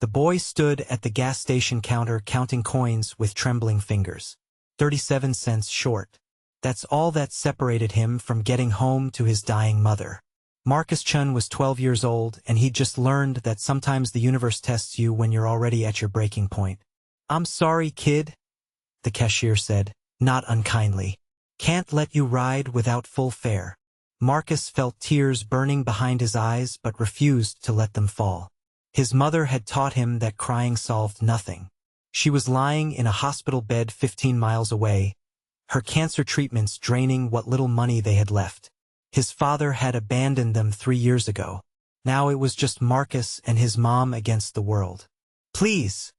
The boy stood at the gas station counter counting coins with trembling fingers. 37 cents short. That's all that separated him from getting home to his dying mother. Marcus Chun was 12 years old, and he'd just learned that sometimes the universe tests you when you're already at your breaking point. "I'm sorry, kid," the cashier said, not unkindly. "Can't let you ride without full fare." Marcus felt tears burning behind his eyes but refused to let them fall. His mother had taught him that crying solved nothing. She was lying in a hospital bed 15 miles away, her cancer treatments draining what little money they had left. His father had abandoned them 3 years ago. Now it was just Marcus and his mom against the world. "Please,"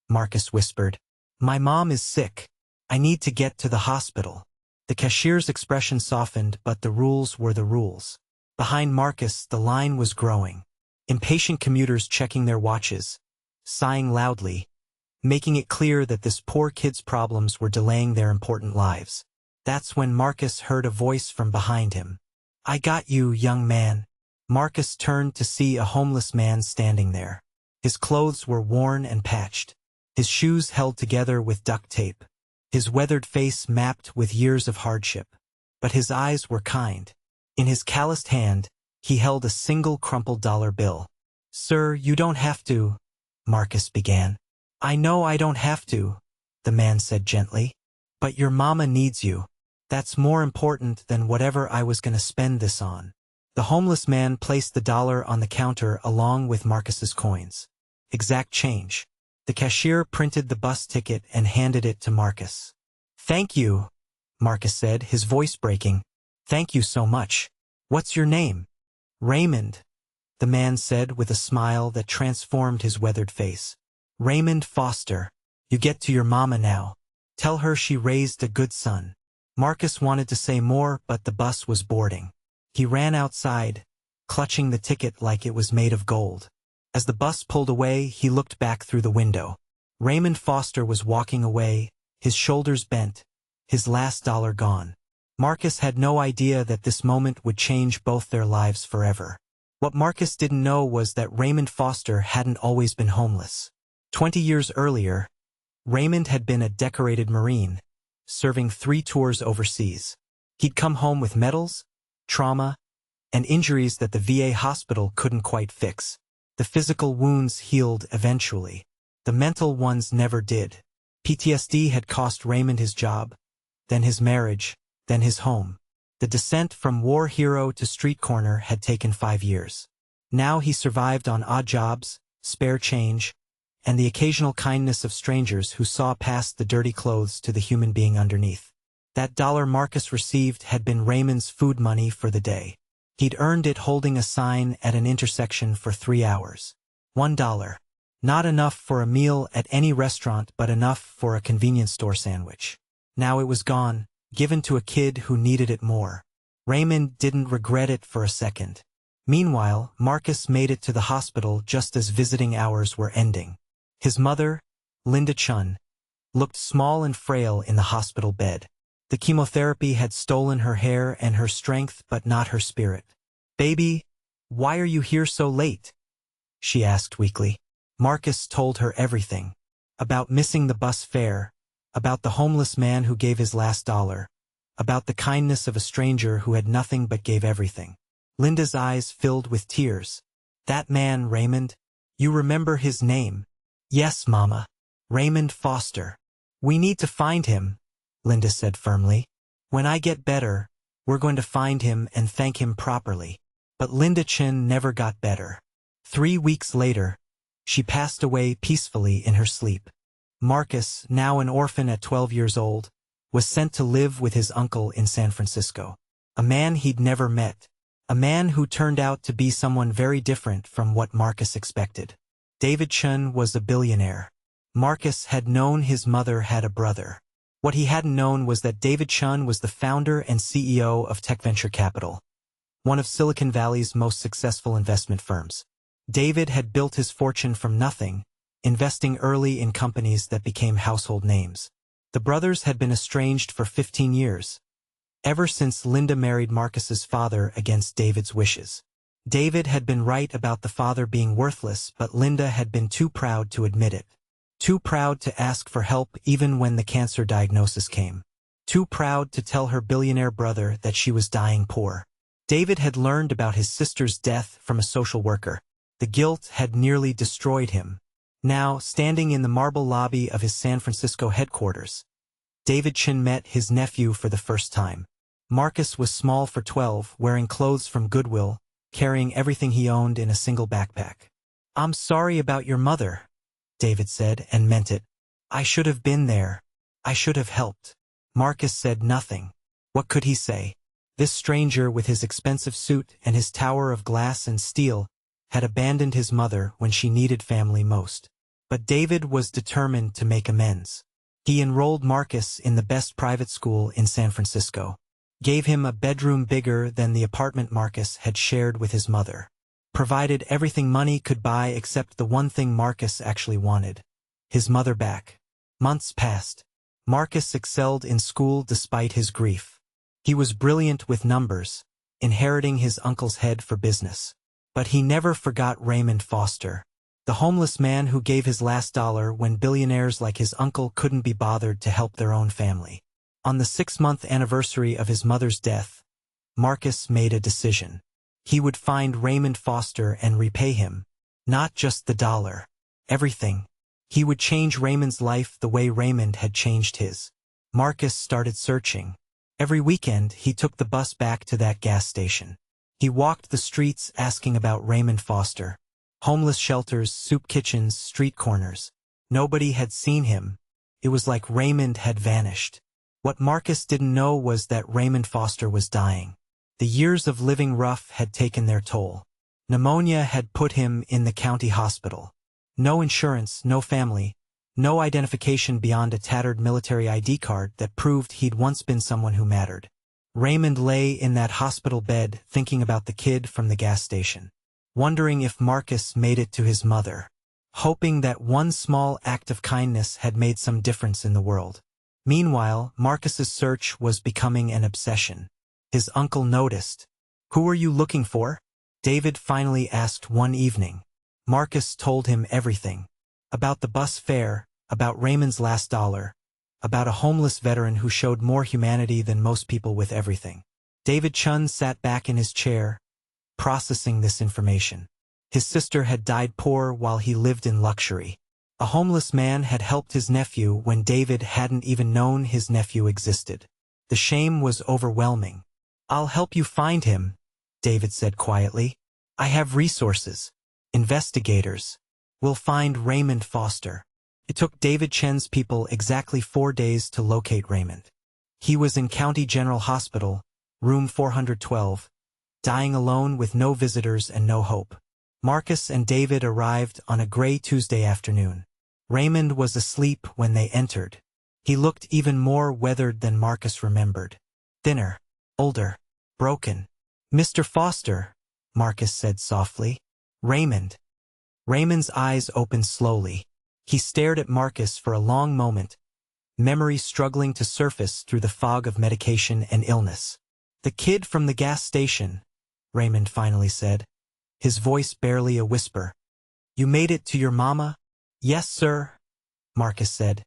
Marcus whispered. "My mom is sick. I need to get to the hospital." The cashier's expression softened, but the rules were the rules. Behind Marcus, the line was growing. Impatient commuters checking their watches, sighing loudly, making it clear that this poor kid's problems were delaying their important lives. That's when Marcus heard a voice from behind him. "I got you, young man." Marcus turned to see a homeless man standing there. His clothes were worn and patched, his shoes held together with duct tape, his weathered face mapped with years of hardship. But his eyes were kind. In his calloused hand, he held a single crumpled dollar bill. "Sir, you don't have to," Marcus began. "I know I don't have to," the man said gently. "But your mama needs you. That's more important than whatever I was going to spend this on." The homeless man placed the dollar on the counter along with Marcus's coins. Exact change. The cashier printed the bus ticket and handed it to Marcus. "Thank you," Marcus said, his voice breaking. "Thank you so much. What's your name?" "Raymond," the man said with a smile that transformed his weathered face. "Raymond Foster. You get to your mama now. Tell her she raised a good son." Marcus wanted to say more, but the bus was boarding. He ran outside, clutching the ticket like it was made of gold. As the bus pulled away, he looked back through the window. Raymond Foster was walking away, his shoulders bent, his last dollar gone. Marcus had no idea that this moment would change both their lives forever. What Marcus didn't know was that Raymond Foster hadn't always been homeless. 20 years earlier, Raymond had been a decorated Marine, serving 3 tours overseas. He'd come home with medals, trauma, and injuries that the VA hospital couldn't quite fix. The physical wounds healed eventually. The mental ones never did. PTSD had cost Raymond his job, then his marriage, then his home. The descent from war hero to street corner had taken 5 years. Now he survived on odd jobs, spare change, and the occasional kindness of strangers who saw past the dirty clothes to the human being underneath. That dollar Marcus received had been Raymond's food money for the day. He'd earned it holding a sign at an intersection for 3 hours. $1. Not enough for a meal at any restaurant, but enough for a convenience store sandwich. Now it was gone, given to a kid who needed it more. Raymond didn't regret it for a second. Meanwhile, Marcus made it to the hospital just as visiting hours were ending. His mother, Linda Chun, looked small and frail in the hospital bed. The chemotherapy had stolen her hair and her strength, but not her spirit. "Baby, why are you here so late?" she asked weakly. Marcus told her everything. About missing the bus fare, about the homeless man who gave his last dollar, about the kindness of a stranger who had nothing but gave everything. Linda's eyes filled with tears. "That man, Raymond, you remember his name?" "Yes, Mama. Raymond Foster. We need to find him," Linda said firmly. "When I get better, we're going to find him and thank him properly." But Linda Chin never got better. 3 weeks later, she passed away peacefully in her sleep. Marcus, now an orphan at 12 years old, was sent to live with his uncle in San Francisco. A man he'd never met. A man who turned out to be someone very different from what Marcus expected. David Chun was a billionaire. Marcus had known his mother had a brother. What he hadn't known was that David Chun was the founder and CEO of Tech Venture Capital, one of Silicon Valley's most successful investment firms. David had built his fortune from nothing, investing early in companies that became household names. The brothers had been estranged for 15 years, ever since Linda married Marcus's father against David's wishes. David had been right about the father being worthless, but Linda had been too proud to admit it. Too proud to ask for help even when the cancer diagnosis came. Too proud to tell her billionaire brother that she was dying poor. David had learned about his sister's death from a social worker. The guilt had nearly destroyed him. Now, standing in the marble lobby of his San Francisco headquarters, David Chin met his nephew for the first time. Marcus was small for 12, wearing clothes from Goodwill, carrying everything he owned in a single backpack. "I'm sorry about your mother," David said, and meant it. "I should have been there. I should have helped." Marcus said nothing. What could he say? This stranger with his expensive suit and his tower of glass and steel had abandoned his mother when she needed family most. But David was determined to make amends. He enrolled Marcus in the best private school in San Francisco, gave him a bedroom bigger than the apartment Marcus had shared with his mother, provided everything money could buy except the one thing Marcus actually wanted: his mother back. Months passed. Marcus excelled in school despite his grief. He was brilliant with numbers, inheriting his uncle's head for business. But he never forgot Raymond Foster, the homeless man who gave his last dollar when billionaires like his uncle couldn't be bothered to help their own family. On the 6-month anniversary of his mother's death, Marcus made a decision. He would find Raymond Foster and repay him. Not just the dollar. Everything. He would change Raymond's life the way Raymond had changed his. Marcus started searching. Every weekend, he took the bus back to that gas station. He walked the streets asking about Raymond Foster. Homeless shelters, soup kitchens, street corners. Nobody had seen him. It was like Raymond had vanished. What Marcus didn't know was that Raymond Foster was dying. The years of living rough had taken their toll. Pneumonia had put him in the county hospital. No insurance, no family, no identification beyond a tattered military ID card that proved he'd once been someone who mattered. Raymond lay in that hospital bed thinking about the kid from the gas station, wondering if Marcus made it to his mother, hoping that one small act of kindness had made some difference in the world. Meanwhile, Marcus's search was becoming an obsession. His uncle noticed. "Who are you looking for?" David finally asked one evening. Marcus told him everything. About the bus fare, about Raymond's last dollar, about a homeless veteran who showed more humanity than most people with everything. David Chun sat back in his chair, processing this information. His sister had died poor while he lived in luxury. A homeless man had helped his nephew when David hadn't even known his nephew existed. The shame was overwhelming. "I'll help you find him," David said quietly. "I have resources. Investigators. We'll find Raymond Foster." It took David Chen's people exactly 4 days to locate Raymond. He was in County General Hospital, room 412, dying alone with no visitors and no hope. Marcus and David arrived on a gray Tuesday afternoon. Raymond was asleep when they entered. He looked even more weathered than Marcus remembered. Thinner, older, broken. "Mr. Foster," Marcus said softly. "Raymond." Raymond's eyes opened slowly. He stared at Marcus for a long moment, memory struggling to surface through the fog of medication and illness. "The kid from the gas station," Raymond finally said, his voice barely a whisper. "You made it to your mama?" "Yes, sir," Marcus said,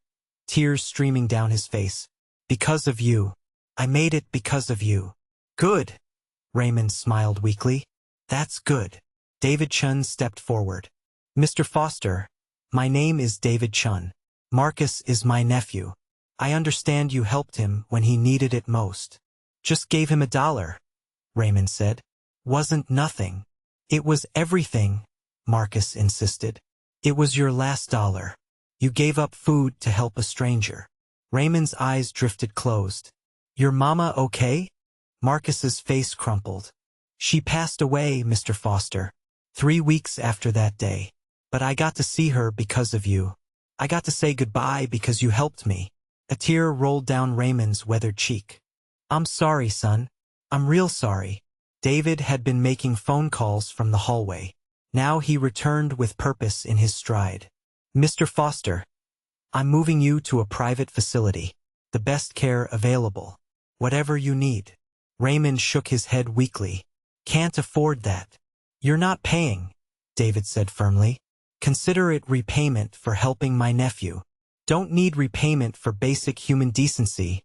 tears streaming down his face. "Because of you. I made it because of you." "Good," Raymond smiled weakly. "That's good." David Chun stepped forward. "Mr. Foster, my name is David Chun. Marcus is my nephew. I understand you helped him when he needed it most." "Just gave him $1, Raymond said. "Wasn't nothing. It was everything," Marcus insisted. "It was your last dollar. You gave up food to help a stranger." Raymond's eyes drifted closed. "Your mama okay?" Marcus's face crumpled. "She passed away, Mr. Foster, 3 weeks after that day. But I got to see her because of you. I got to say goodbye because you helped me." A tear rolled down Raymond's weathered cheek. "I'm sorry, son. I'm real sorry." David had been making phone calls from the hallway. Now he returned with purpose in his stride. "Mr. Foster, I'm moving you to a private facility. The best care available. Whatever you need." Raymond shook his head weakly. "Can't afford that." "You're not paying," David said firmly. "Consider it repayment for helping my nephew." "Don't need repayment for basic human decency,"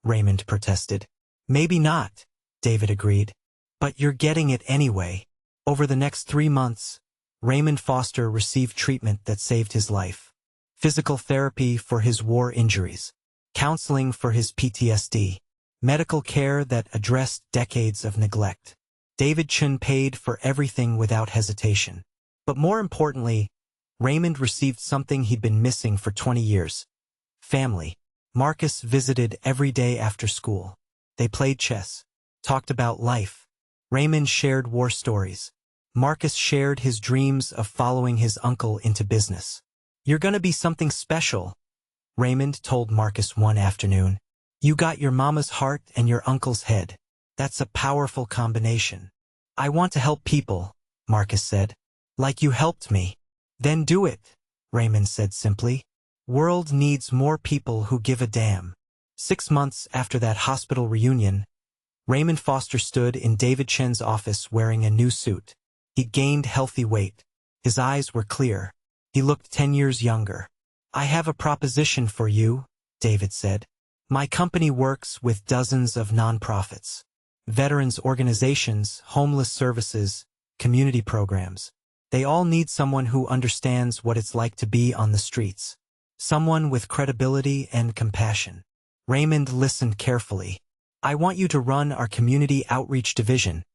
Raymond protested. "Maybe not," David agreed. "But you're getting it anyway." Over the next 3 months, Raymond Foster received treatment that saved his life. Physical therapy for his war injuries, counseling for his PTSD, medical care that addressed decades of neglect. David Chun paid for everything without hesitation. But more importantly, Raymond received something he'd been missing for 20 years. Family. Marcus visited every day after school. They played chess, talked about life. Raymond shared war stories. Marcus shared his dreams of following his uncle into business. "You're gonna be something special," Raymond told Marcus one afternoon. "You got your mama's heart and your uncle's head. That's a powerful combination." "I want to help people," Marcus said. "Like you helped me." "Then do it," Raymond said simply. "World needs more people who give a damn." 6 months after that hospital reunion, Raymond Foster stood in David Chen's office wearing a new suit. He'd gained healthy weight. His eyes were clear. He looked 10 years younger. "I have a proposition for you," David said. "My company works with dozens of nonprofits, veterans organizations, homeless services, community programs. They all need someone who understands what it's like to be on the streets. Someone with credibility and compassion." Raymond listened carefully. "I want you to run our community outreach division,"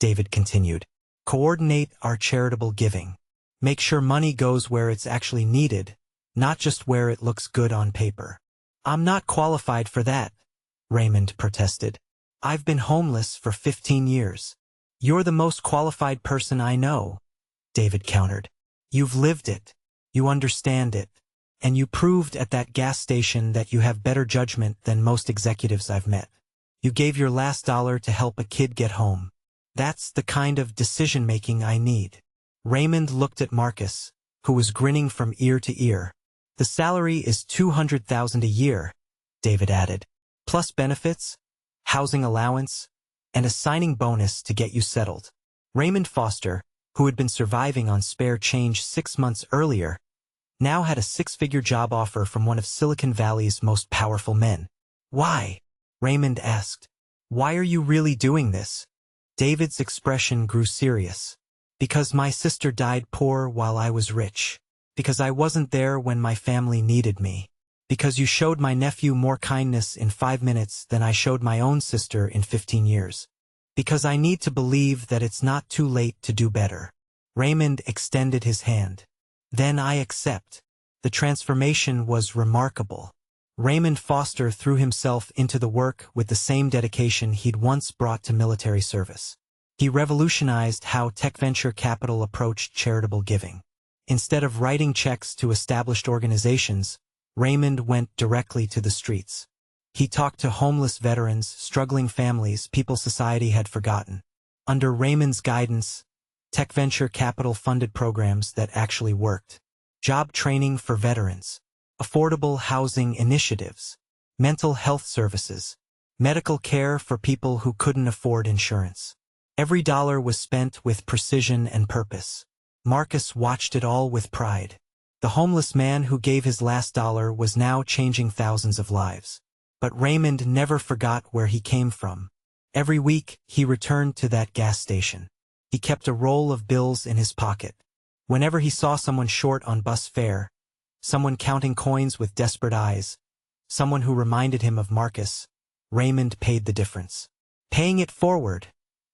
David continued. "Coordinate our charitable giving. Make sure money goes where it's actually needed, not just where it looks good on paper." "I'm not qualified for that," Raymond protested. "I've been homeless for 15 years. "You're the most qualified person I know," David countered. "You've lived it. You understand it. And you proved at that gas station that you have better judgment than most executives I've met. You gave your last dollar to help a kid get home. That's the kind of decision-making I need." Raymond looked at Marcus, who was grinning from ear to ear. "The salary is $200,000 a year," David added, "plus benefits, housing allowance, and a signing bonus to get you settled." Raymond Foster, who had been surviving on spare change 6 months earlier, now had a 6-figure job offer from one of Silicon Valley's most powerful men. "Why?" Raymond asked. "Why are you really doing this?" David's expression grew serious. "Because my sister died poor while I was rich. Because I wasn't there when my family needed me. Because you showed my nephew more kindness in 5 minutes than I showed my own sister in 15 years. Because I need to believe that it's not too late to do better." Raymond extended his hand. "Then I accept." The transformation was remarkable. Raymond Foster threw himself into the work with the same dedication he'd once brought to military service. He revolutionized how tech venture capital approached charitable giving. Instead of writing checks to established organizations, Raymond went directly to the streets. He talked to homeless veterans, struggling families, people society had forgotten. Under Raymond's guidance, tech venture capital funded programs that actually worked. Job training for veterans, affordable housing initiatives, mental health services, medical care for people who couldn't afford insurance. Every dollar was spent with precision and purpose. Marcus watched it all with pride. The homeless man who gave his last dollar was now changing thousands of lives. But Raymond never forgot where he came from. Every week, he returned to that gas station. He kept a roll of bills in his pocket. Whenever he saw someone short on bus fare, someone counting coins with desperate eyes, someone who reminded him of Marcus, Raymond paid the difference. "Paying it forward,"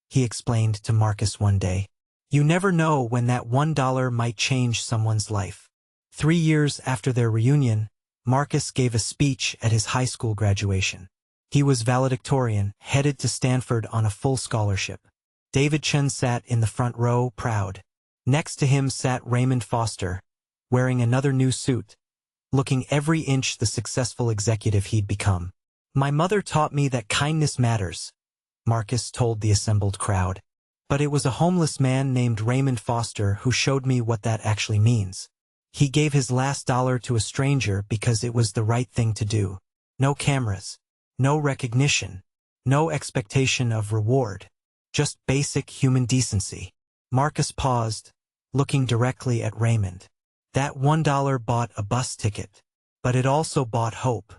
he explained to Marcus one day. "You never know when that $1 might change someone's life." 3 years after their reunion, Marcus gave a speech at his high school graduation. He was valedictorian, headed to Stanford on a full scholarship. David Chen sat in the front row, proud. Next to him sat Raymond Foster, wearing another new suit, looking every inch the successful executive he'd become. "My mother taught me that kindness matters," Marcus told the assembled crowd. "But it was a homeless man named Raymond Foster who showed me what that actually means. He gave his last dollar to a stranger because it was the right thing to do. No cameras, no recognition, no expectation of reward. Just basic human decency." Marcus paused, looking directly at Raymond. That $1 bought a bus ticket. But it also bought hope.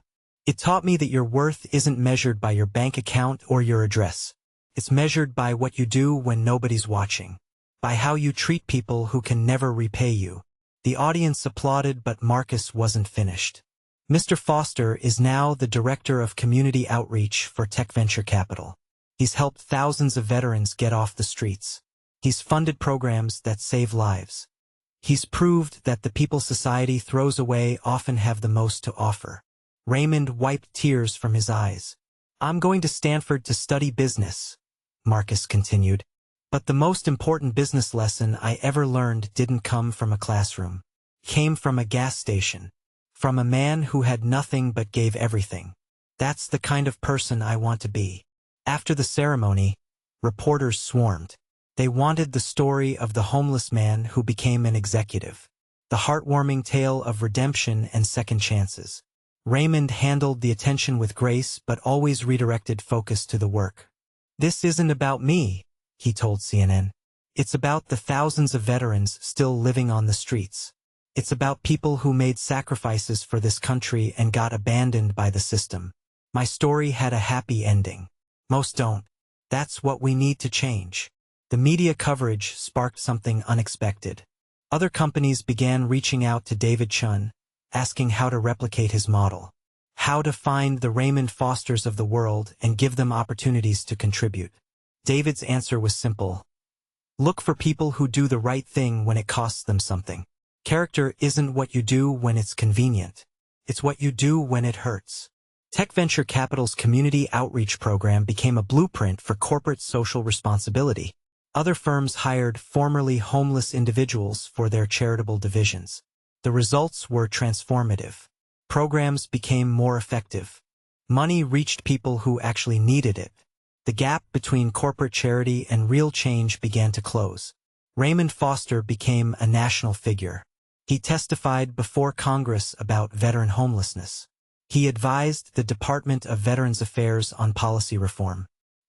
It taught me that your worth isn't measured by your bank account or your address. It's measured by what you do when nobody's watching. By how you treat people who can never repay you. The audience applauded, but Marcus wasn't finished. Mr. Foster is now the Director of Community Outreach for Tech Venture Capital. He's helped thousands of veterans get off the streets. He's funded programs that save lives. He's proved that the people society throws away often have the most to offer. Raymond wiped tears from his eyes. I'm going to Stanford to study business, Marcus continued. But the most important business lesson I ever learned didn't come from a classroom. It came from a gas station. From a man who had nothing but gave everything. That's the kind of person I want to be. After the ceremony, reporters swarmed. They wanted the story of the homeless man who became an executive. The heartwarming tale of redemption and second chances. Raymond handled the attention with grace but always redirected focus to the work. This isn't about me, he told CNN. It's about the thousands of veterans still living on the streets. It's about people who made sacrifices for this country and got abandoned by the system. My story had a happy ending. Most don't. That's what we need to change. The media coverage sparked something unexpected. Other companies began reaching out to David Chun, asking how to replicate his model. How to find the Raymond Fosters of the world and give them opportunities to contribute. David's answer was simple. Look for people who do the right thing when it costs them something. Character isn't what you do when it's convenient. It's what you do when it hurts. Tech Venture Capital's community outreach program became a blueprint for corporate social responsibility. Other firms hired formerly homeless individuals for their charitable divisions. The results were transformative. Programs became more effective. Money reached people who actually needed it. The gap between corporate charity and real change began to close. Raymond Foster became a national figure. He testified before Congress about veteran homelessness. He advised the Department of Veterans Affairs on policy reform.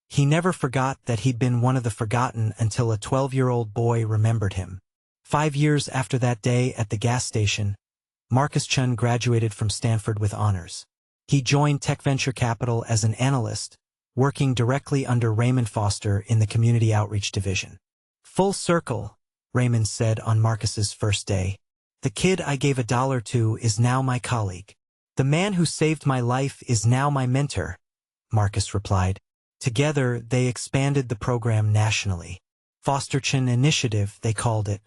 He never forgot that he'd been one of the forgotten until a 12-year-old boy remembered him. 5 years after that day at the gas station, Marcus Chun graduated from Stanford with honors. He joined Tech Venture Capital as an analyst, working directly under Raymond Foster in the Community Outreach Division. Full circle, Raymond said on Marcus's first day. The kid I gave $1 to is now my colleague. The man who saved my life is now my mentor, Marcus replied. Together, they expanded the program nationally. Foster-Chin Initiative, they called it.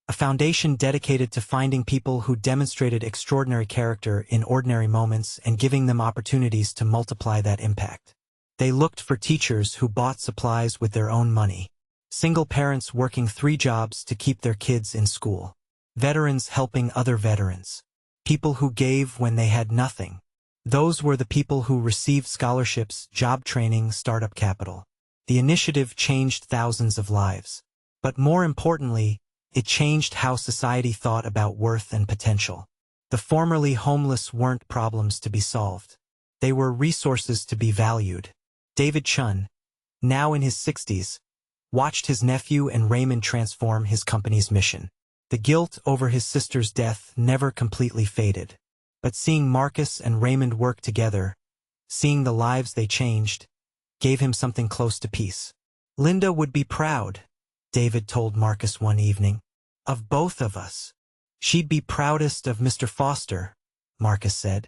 A foundation dedicated to finding people who demonstrated extraordinary character in ordinary moments and giving them opportunities to multiply that impact. They looked for teachers who bought supplies with their own money. Single parents working 3 jobs to keep their kids in school. Veterans helping other veterans. People who gave when they had nothing. Those were the people who received scholarships, job training, startup capital. The initiative changed thousands of lives. But more importantly, it changed how society thought about worth and potential. The formerly homeless weren't problems to be solved. They were resources to be valued. David Chun, now in his 60s, watched his nephew and Raymond transform his company's mission. The guilt over his sister's death never completely faded. But seeing Marcus and Raymond work together, seeing the lives they changed, gave him something close to peace. Linda would be proud, David told Marcus one evening, of both of us. She'd be proudest of Mr. Foster, Marcus said.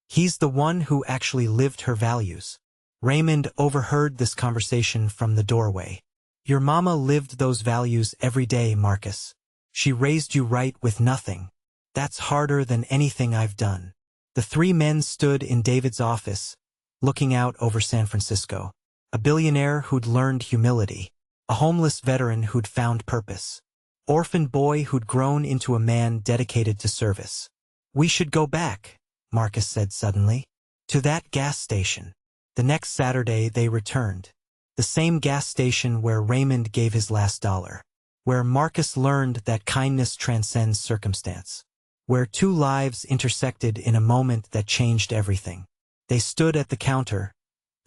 He's the one who actually lived her values. Raymond overheard this conversation from the doorway. Your mama lived those values every day, Marcus. She raised you right with nothing. That's harder than anything I've done. The 3 men stood in David's office, looking out over San Francisco. A billionaire who'd learned humility. A homeless veteran who'd found purpose. Orphan boy who'd grown into a man dedicated to service. We should go back, Marcus said suddenly. To that gas station. The next Saturday they returned. The same gas station where Raymond gave his last $1. Where Marcus learned that kindness transcends circumstance. Where 2 lives intersected in a moment that changed everything. They stood at the counter,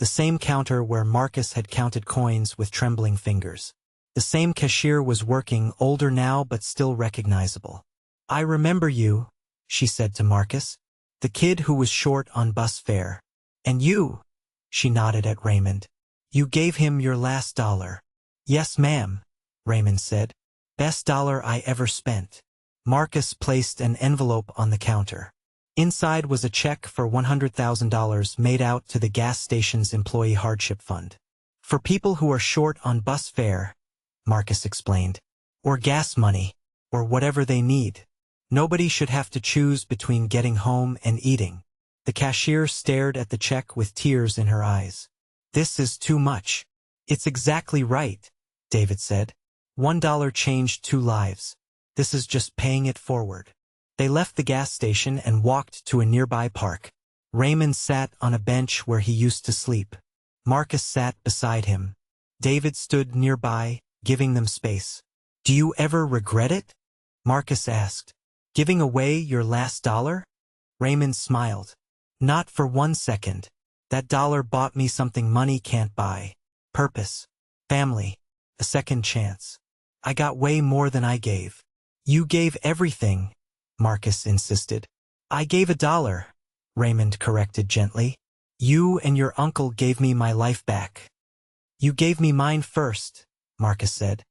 the same counter where Marcus had counted coins with trembling fingers. The same cashier was working, older now but still recognizable. "I remember you," she said to Marcus, "the kid who was short on bus fare. And you?" She nodded at Raymond. "You gave him your last dollar." "Yes, ma'am," Raymond said. "Best dollar I ever spent." Marcus placed an envelope on the counter. Inside was a check for $100,000 made out to the gas station's employee hardship fund. "For people who are short on bus fare," Marcus explained, "or gas money, or whatever they need. Nobody should have to choose between getting home and eating." The cashier stared at the check with tears in her eyes. "This is too much." "It's exactly right," David said. $1 changed 2 lives. This is just paying it forward." They left the gas station and walked to a nearby park. Raymond sat on a bench where he used to sleep. Marcus sat beside him. David stood nearby, giving them space. "Do you ever regret it?" Marcus asked. "Giving away your last dollar?" Raymond smiled. "Not for 1 second. That dollar bought me something money can't buy. Purpose. Family. A second chance. I got way more than I gave." "You gave everything," Marcus insisted. "I gave $1, Raymond corrected gently. "You and your uncle gave me my life back." "You gave me mine first," Marcus said.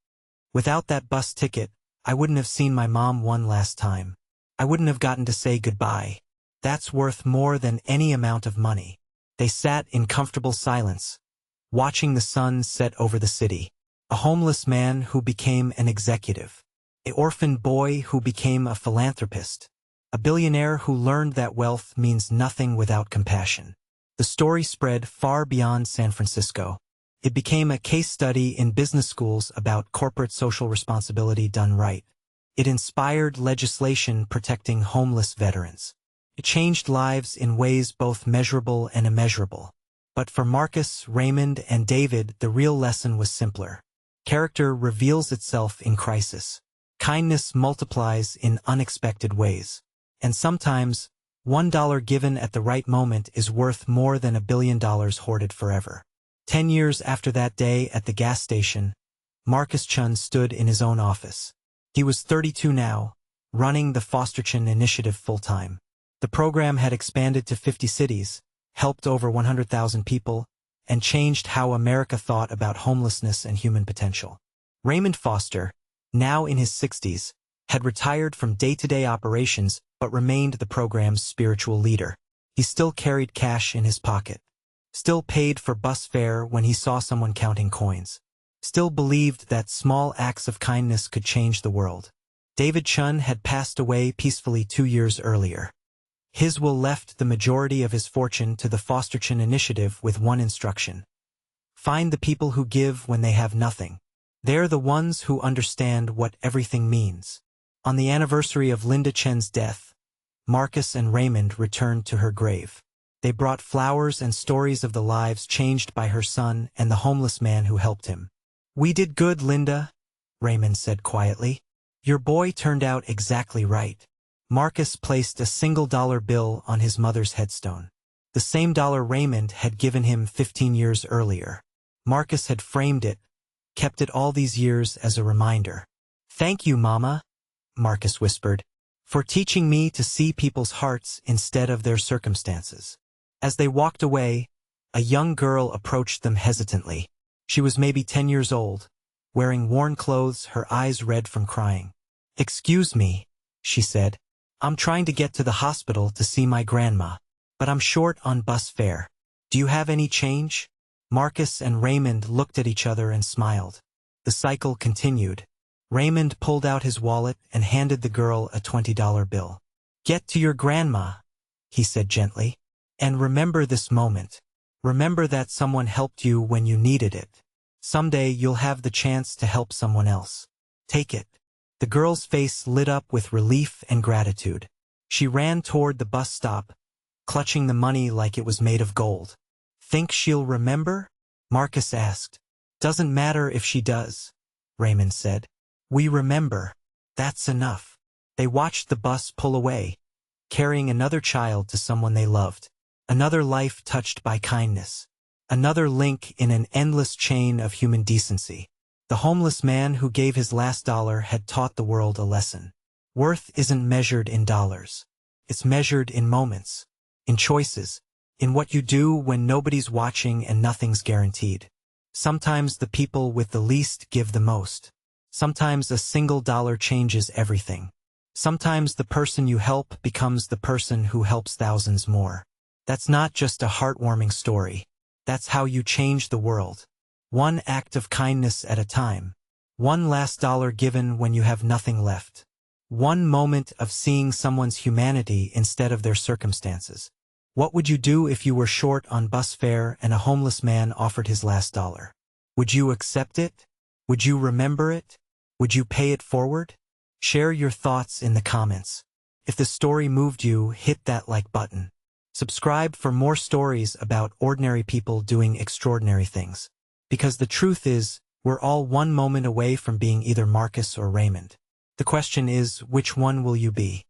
"Without that bus ticket, I wouldn't have seen my mom one last time. I wouldn't have gotten to say goodbye. That's worth more than any amount of money." They sat in comfortable silence, watching the sun set over the city. A homeless man who became an executive. An orphaned boy who became a philanthropist. A billionaire who learned that wealth means nothing without compassion. The story spread far beyond San Francisco. It became a case study in business schools about corporate social responsibility done right. It inspired legislation protecting homeless veterans. It changed lives in ways both measurable and immeasurable. But for Marcus, Raymond, and David, the real lesson was simpler. Character reveals itself in crisis. Kindness multiplies in unexpected ways. And sometimes, $1 given at the right moment is worth more than $1 billion hoarded forever. 10 years after that day at the gas station, Marcus Chun stood in his own office. He was 32 now, running the Fosterchen initiative full-time. The program had expanded to 50 cities, helped over 100,000 people, and changed how America thought about homelessness and human potential. Raymond Foster, now in his 60s, had retired from day-to-day operations but remained the program's spiritual leader. He still carried cash in his pocket. Still paid for bus fare when he saw someone counting coins. Still believed that small acts of kindness could change the world. David Chun had passed away peacefully 2 years earlier. His will left the majority of his fortune to the Fosterchen initiative with one instruction. Find the people who give when they have nothing. They're the ones who understand what everything means. On the anniversary of Linda Chen's death, Marcus and Raymond returned to her grave. They brought flowers and stories of the lives changed by her son and the homeless man who helped him. "We did good, Linda," Raymond said quietly. "Your boy turned out exactly right." Marcus placed a single dollar bill on his mother's headstone. The same dollar Raymond had given him 15 years earlier. Marcus had framed it, kept it all these years as a reminder. "Thank you, Mama," Marcus whispered, "for teaching me to see people's hearts instead of their circumstances." As they walked away, a young girl approached them hesitantly. She was maybe 10 years old, wearing worn clothes, her eyes red from crying. "Excuse me," she said. "I'm trying to get to the hospital to see my grandma, but I'm short on bus fare. Do you have any change?" Marcus and Raymond looked at each other and smiled. The cycle continued. Raymond pulled out his wallet and handed the girl a $20 bill. "Get to your grandma," he said gently. "And remember this moment. Remember that someone helped you when you needed it. Someday you'll have the chance to help someone else. Take it." The girl's face lit up with relief and gratitude. She ran toward the bus stop, clutching the money like it was made of gold. "Think she'll remember?" Marcus asked. "Doesn't matter if she does," Raymond said. "We remember. That's enough." They watched the bus pull away, carrying another child to someone they loved. Another life touched by kindness. Another link in an endless chain of human decency. The homeless man who gave his last dollar had taught the world a lesson. Worth isn't measured in dollars. It's measured in moments, in choices, in what you do when nobody's watching and nothing's guaranteed. Sometimes the people with the least give the most. Sometimes a single dollar changes everything. Sometimes the person you help becomes the person who helps thousands more. That's not just a heartwarming story. That's how you change the world. One act of kindness at a time. One last dollar given when you have nothing left. One moment of seeing someone's humanity instead of their circumstances. What would you do if you were short on bus fare and a homeless man offered his last dollar? Would you accept it? Would you remember it? Would you pay it forward? Share your thoughts in the comments. If the story moved you, hit that like button. Subscribe for more stories about ordinary people doing extraordinary things. Because the truth is, we're all one moment away from being either Marcus or Raymond. The question is, which one will you be?